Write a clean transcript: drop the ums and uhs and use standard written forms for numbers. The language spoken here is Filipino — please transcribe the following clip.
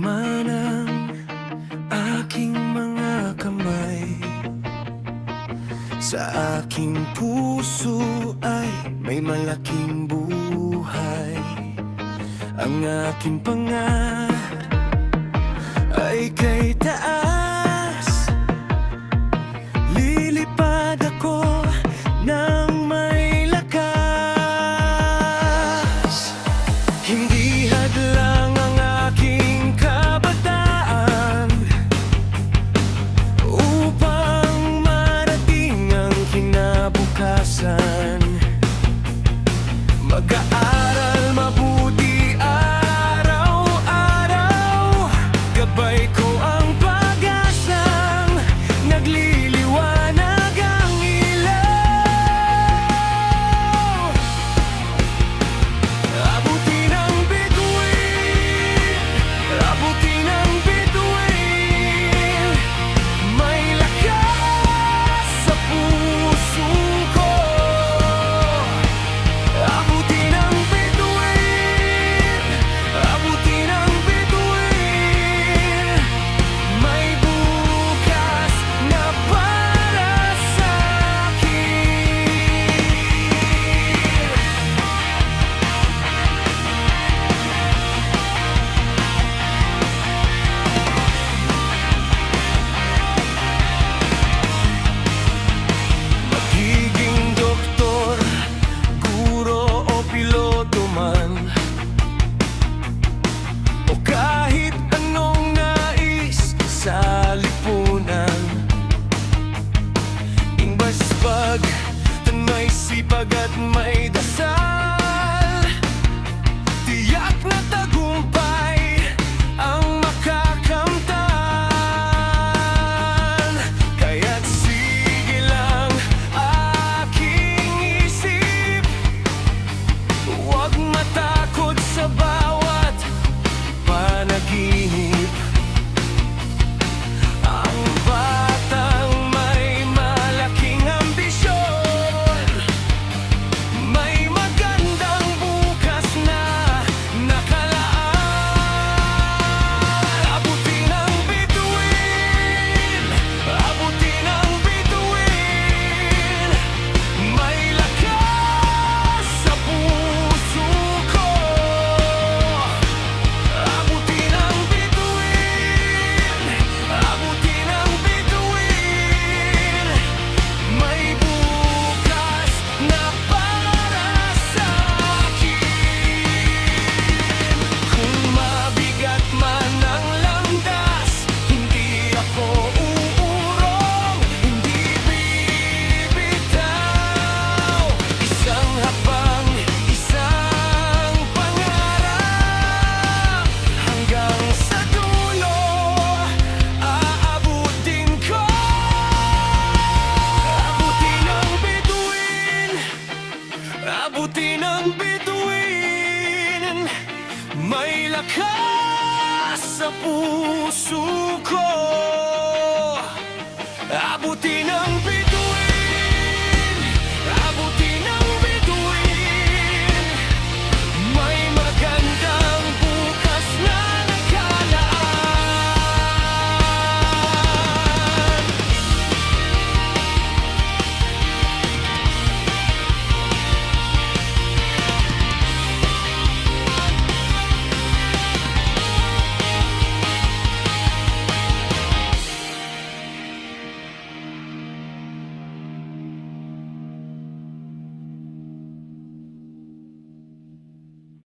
man ang aking mga kamay, sa aking puso ay may malaking buhay. Ang aking pangarap ay kay taas, lilipad ako ng may lakas. Hindi hadlang ang aking kabataan upang marating ang kinabukasan. Mag-aaral mabuti araw-araw, gabay ko ang pag-asang nagliliwanag ang ilaw. Abutin ang bituin, abutin ang bituin, may lakas sa puso ko. Abutin ang bituin, abutin ang bituin, may bukas na para sa akin. Magiging doktor, guro o piloto man, o kahit anong nais sa lipunan, ingbas-pag may sipag at may dasal, tiyak na tagumpay ang makakamtan. Kaya't sige lang aking isip, huwag matakot sa bawat panaginip. Ang batang may malaking ambisyon, may magandang bukas na nakalaan. Abutin ang bituin, abutin ang bituin, may lakas sa puso ko. Abutin ang bituin, abutin ang bituin, may bukas na para sa akin. Kung mabigat man ang landas, hindi ako uurong, hindi bibitaw. Isang hakbang, isang pangarap, hanggang sa dulo aabutin ko. Abutin ang bituin, abutin ang bituin, may lakas sa puso ko. Abutin ang bituin,